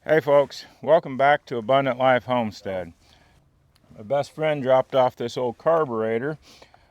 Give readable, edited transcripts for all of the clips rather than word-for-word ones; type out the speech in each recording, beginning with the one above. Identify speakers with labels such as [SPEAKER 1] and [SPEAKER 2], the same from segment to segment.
[SPEAKER 1] Hey folks, welcome back to Abundant Life Homestead. My best friend dropped off this old carburetor.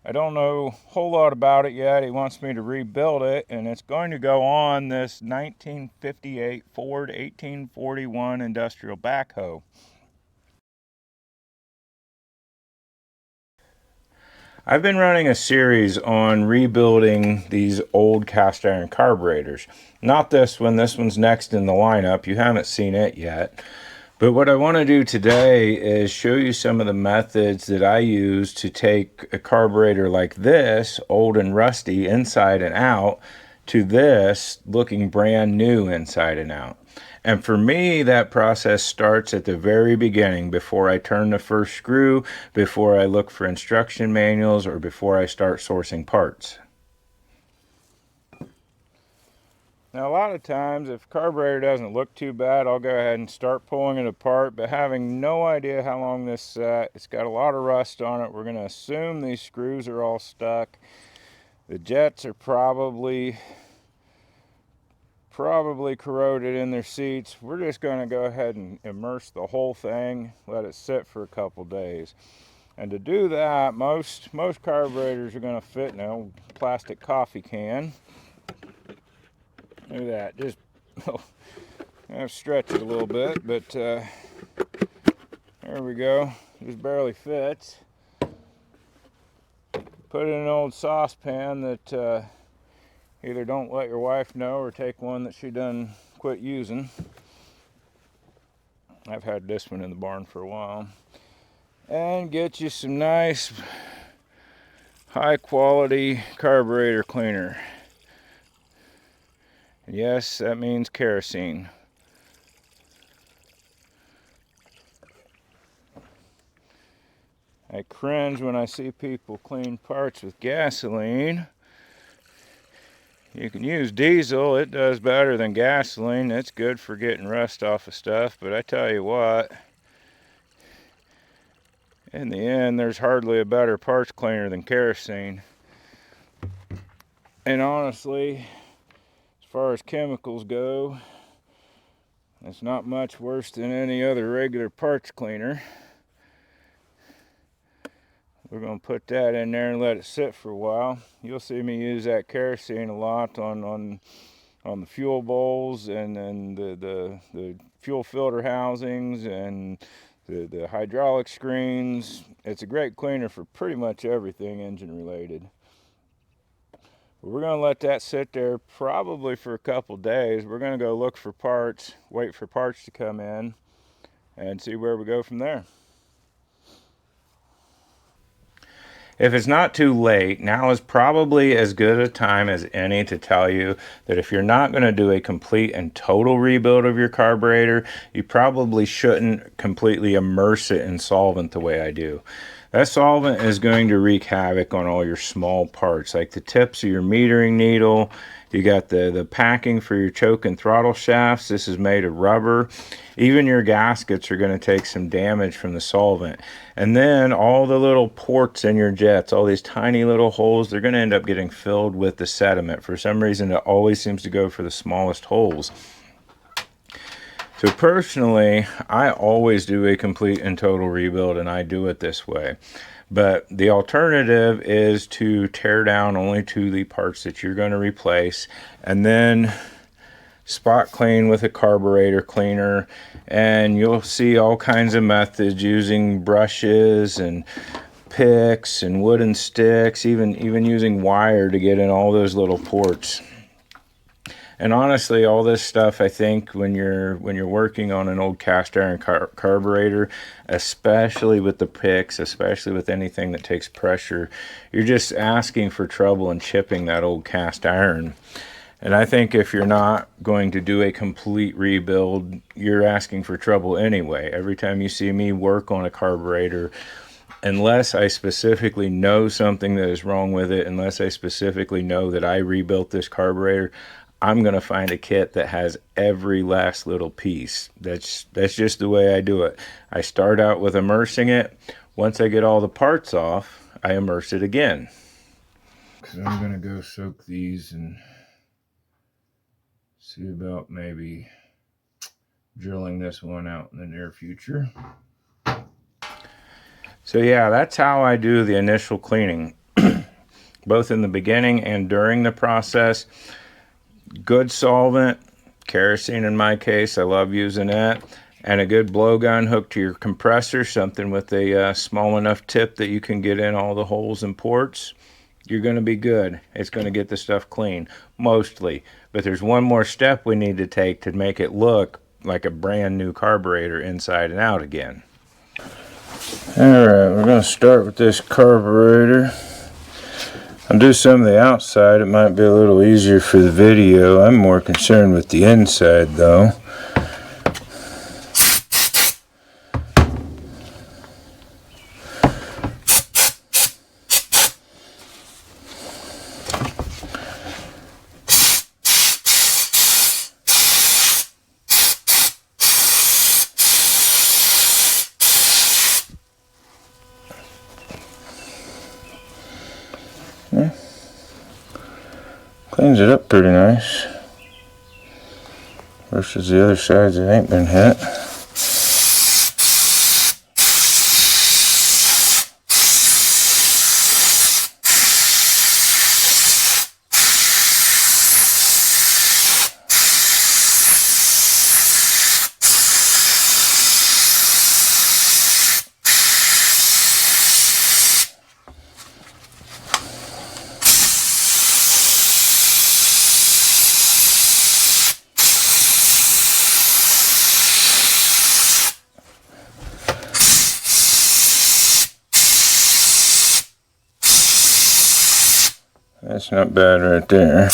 [SPEAKER 1] I don't know a whole lot about it yet. He wants me to rebuild it, and it's going to go on this 1958 Ford 1841 industrial backhoe. I've been running a series on rebuilding these old cast iron carburetors. Not this one, this one's next in the lineup. You haven't seen it yet. But what I want to do today is show you some of the methods that I use to take a carburetor like this, old and rusty inside and out, to this looking brand new inside and out. And for me, that process starts at the very beginning, before I turn the first screw, before I look for instruction manuals, or before I start sourcing parts. Now, a lot of times, if carburetor doesn't look too bad, I'll go ahead and start pulling it apart, but having no idea how long this sat, it's got a lot of rust on it. We're going to assume these screws are all stuck. The jets are probably corroded in their seats. We're just going to go ahead and immerse the whole thing, let it sit for a couple days. And to do that, most carburetors are going to fit in an old plastic coffee can. Look at that, just I've stretched it a little bit, but there we go. Just barely fits. Put it in an old saucepan that either don't let your wife know or take one that she done quit using. I've had this one in the barn for a while. And get you some nice high quality carburetor cleaner. And yes, that means kerosene. I cringe when I see people clean parts with gasoline. You can use diesel, it does better than gasoline. It's good for getting rust off of stuff, but I tell you what, in the end, there's hardly a better parts cleaner than kerosene. And honestly, as far as chemicals go, it's not much worse than any other regular parts cleaner. We're going to put that in there and let it sit for a while. You'll see me use that kerosene a lot on the fuel bowls and then the fuel filter housings and the hydraulic screens. It's a great cleaner for pretty much everything engine related. We're going to let that sit there probably for a couple days. We're going to go look for parts, wait for parts to come in, and see where we go from there. If it's not too late, now is probably as good a time as any to tell you that if you're not going to do a complete and total rebuild of your carburetor, you probably shouldn't completely immerse it in solvent the way I do. That solvent is going to wreak havoc on all your small parts, like the tips of your metering needle. You got the packing for your choke and throttle shafts. This is made of rubber. Even your gaskets are going to take some damage from the solvent. And then all the little ports in your jets, all these tiny little holes, they're going to end up getting filled with the sediment. For some reason, it always seems to go for the smallest holes. So personally, I always do a complete and total rebuild, and I do it this way. But the alternative is to tear down only to the parts that you're going to replace, and then spot clean with a carburetor cleaner. And you'll see all kinds of methods using brushes and picks and wooden sticks, even using wire to get in all those little ports. And honestly, all this stuff, I think, when you're working on an old cast iron carburetor, especially with the picks, especially with anything that takes pressure, you're just asking for trouble and chipping that old cast iron. And I think if you're not going to do a complete rebuild, you're asking for trouble anyway. Every time you see me work on a carburetor, unless I specifically know something that is wrong with it, unless I specifically know that I rebuilt this carburetor, I'm going to find a kit that has every last little piece. That's just the way I do it. I start out with immersing it. Once I get all the parts off, I immerse it again. So I'm going to go soak these and see about maybe drilling this one out in the near future. So yeah, that's how I do the initial cleaning, both in the beginning and during the process. Good solvent, kerosene in my case, I love using that, and a good blowgun hooked to your compressor, something with a small enough tip that you can get in all the holes and ports. You're going to be good. It's going to get the stuff clean, mostly. But there's one more step we need to take to make it look like a brand new carburetor inside and out again. Alright, we're going to start with this carburetor. I'll do some of the outside. It might be a little easier for the video. I'm more concerned with the inside though. Cleans it up pretty nice versus the other sides that ain't been hit. That's not bad right there.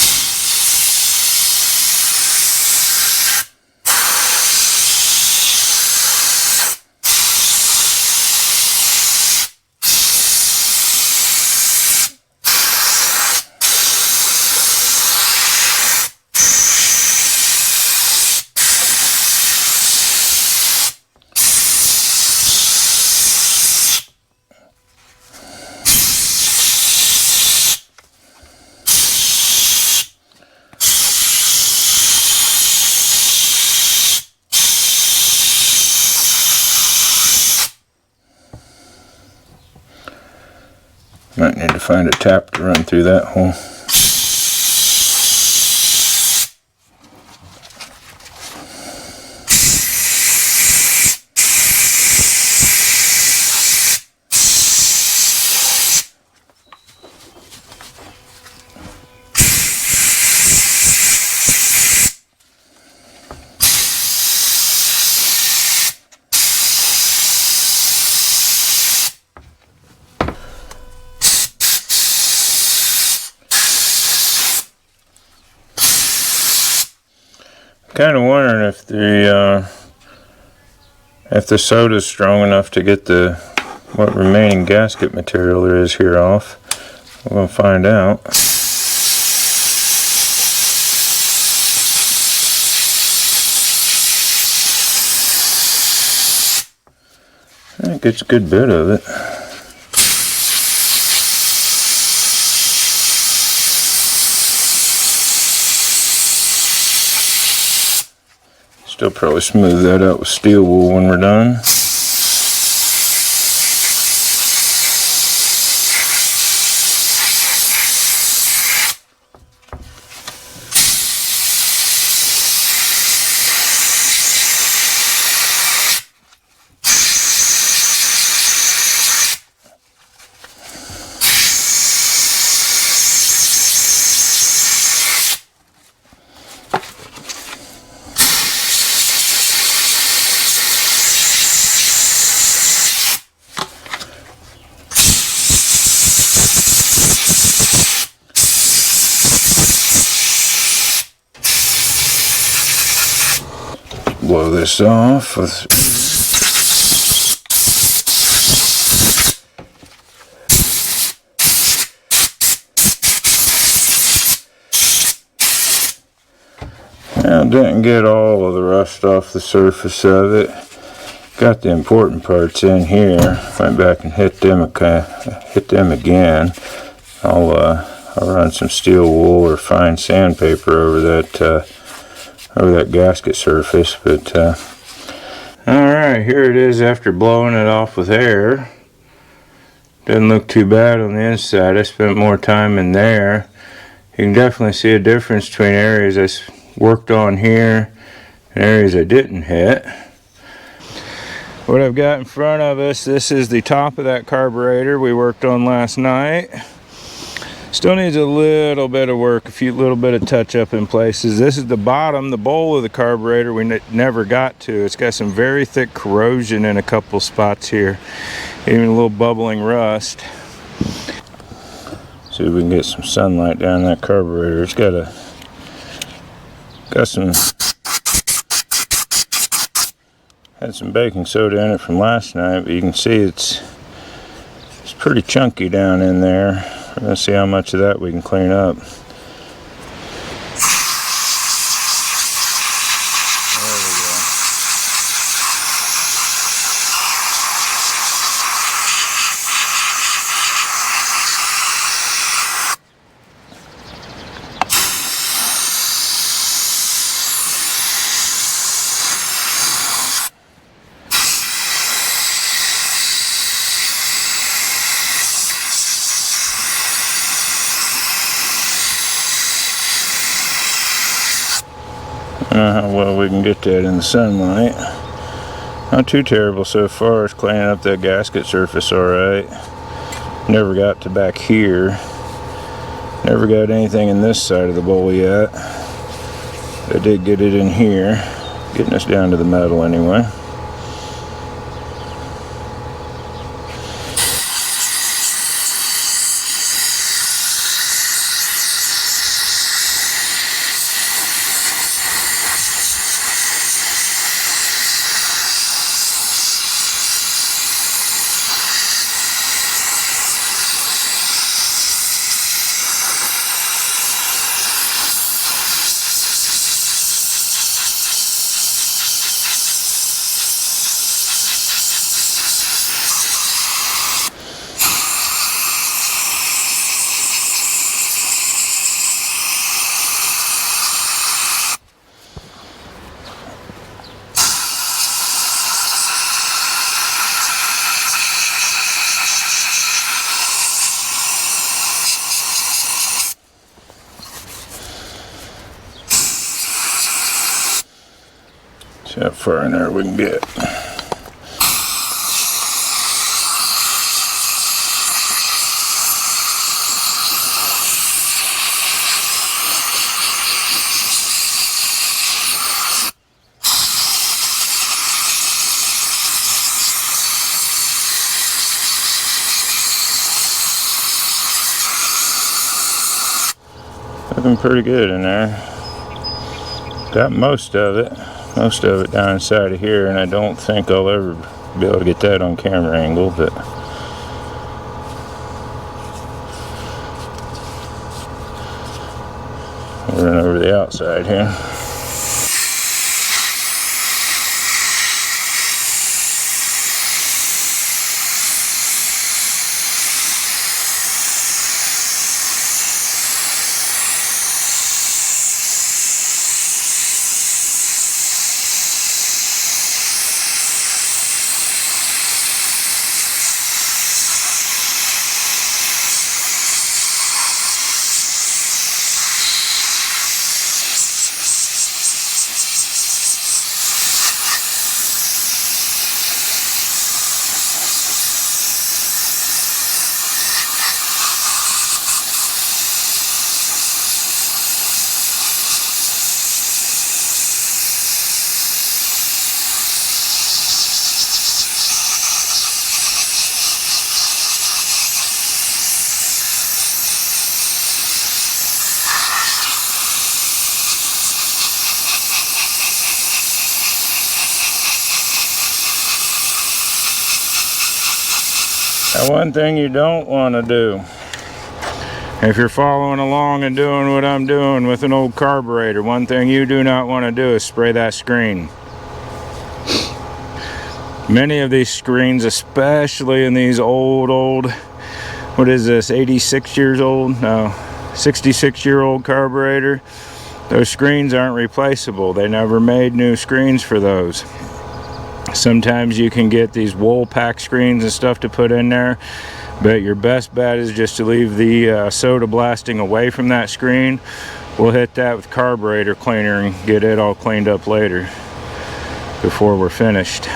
[SPEAKER 1] Might need to find a tap to run through that hole. Kind of wondering if the soda's strong enough to get the what remaining gasket material there is here off. We're gonna find out. It gets a good bit of it. Still probably smooth that out with steel wool when we're done. Blow this off with now, didn't get all of the rust off the surface of it. Got the important parts in here. Went back and hit them again. I'll run some steel wool or fine sandpaper over that over that gasket surface. But alright, here it is after blowing it off with air. Doesn't look too bad on the inside. I spent more time in there. You can definitely see a difference between areas I worked on here and areas I didn't hit. What I've got in front of us, this is the top of that carburetor we worked on last night. Still needs a little bit of work, little bit of touch up in places. This is the bottom, the bowl of the carburetor we never got to. It's got some very thick corrosion in a couple spots here. Even a little bubbling rust. See if we can get some sunlight down that carburetor. It's got some had some baking soda in it from last night, but you can see it's pretty chunky down in there. We're going to see how much of that we can clean up. There we go. I don't know how well we can get that in the sunlight. Not too terrible so far. It's cleaning up that gasket surface alright. Never got to back here. Never got anything in this side of the bowl yet. I did get it in here. Getting us down to the metal anyway. See how far in there we can get. Looking pretty good in there. Got most of it down inside of here, and I don't think I'll ever be able to get that on camera angle, but we're running over the outside here. Now, one thing you don't want to do, if you're following along and doing what I'm doing with an old carburetor, one thing you do not want to do is spray that screen. Many of these screens, especially in these old, what is this, 86 years old? No, 66-year-old carburetor. those screens aren't replaceable. They never made new screens for those. Sometimes you can get these wool pack screens and stuff to put in there, but your best bet is just to leave the soda blasting away from that screen. We'll hit that with carburetor cleaner and get it all cleaned up later before we're finished.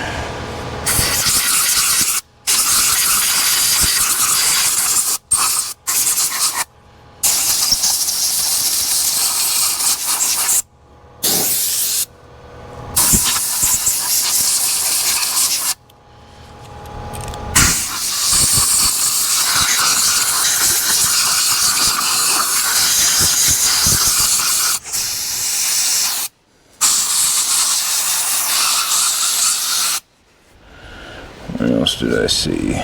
[SPEAKER 1] What else did I see?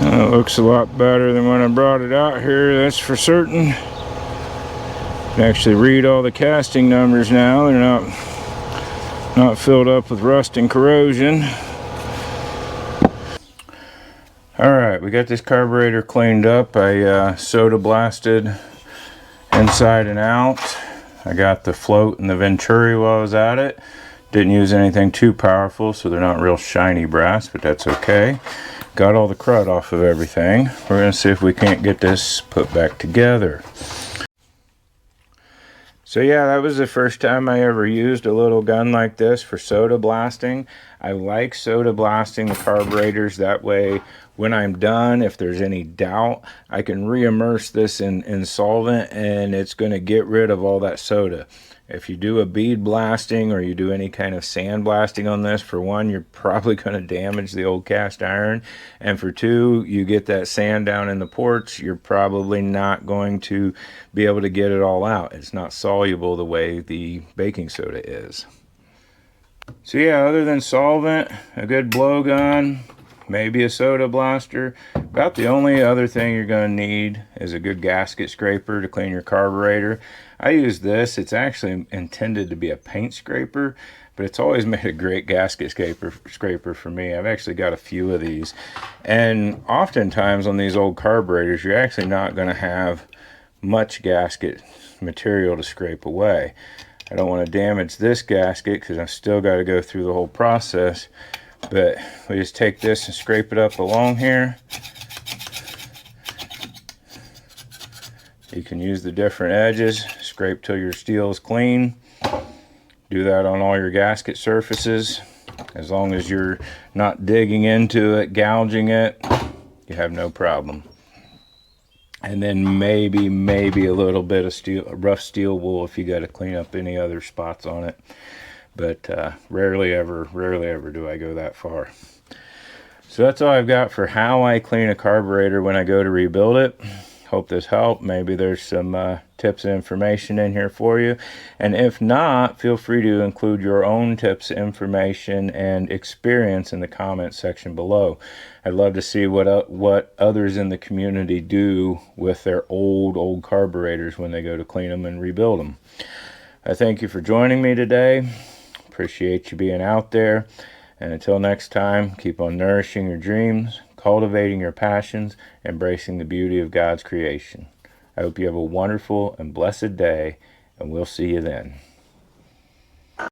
[SPEAKER 1] It looks a lot better than when I brought it out here, that's for certain. You can actually read all the casting numbers now. They're not filled up with rust and corrosion. Alright, we got this carburetor cleaned up. I soda blasted inside and out. I got the float and the venturi while I was at it. Didn't use anything too powerful, so they're not real shiny brass, but that's okay. Got all the crud off of everything. We're going to see if we can't get this put back together. So yeah, that was the first time I ever used a little gun like this for soda blasting. I like soda blasting the carburetors. That way, when I'm done, if there's any doubt, I can re-immerse this in solvent and it's going to get rid of all that soda. If you do a bead blasting or you do any kind of sand blasting on this, for one, you're probably going to damage the old cast iron. And for two, you get that sand down in the ports, you're probably not going to be able to get it all out. It's not soluble the way the baking soda is. So yeah, other than solvent, a good blowgun, maybe a soda blaster, about the only other thing you're going to need is a good gasket scraper to clean your carburetor. I use this. It's actually intended to be a paint scraper, but it's always made a great gasket scraper for me. I've actually got a few of these, and oftentimes on these old carburetors you're actually not going to have much gasket material to scrape away. I don't want to damage this gasket because I've still got to go through the whole process, but we just take this and scrape it up along here. You can use the different edges, scrape till your steel is clean. Do that on all your gasket surfaces. As long as you're not digging into it, gouging it, you have no problem. And then maybe a little bit of steel, rough steel wool if you got to clean up any other spots on it. But rarely ever do I go that far. So that's all I've got for how I clean a carburetor when I go to rebuild it. Hope this helped. Maybe there's some tips and information in here for you. And if not, feel free to include your own tips, information, and experience in the comments section below. I'd love to see what others in the community do with their old carburetors when they go to clean them and rebuild them. I thank you for joining me today. Appreciate you being out there. And until next time, keep on nourishing your dreams, cultivating your passions, embracing the beauty of God's creation. I hope you have a wonderful and blessed day, and we'll see you then.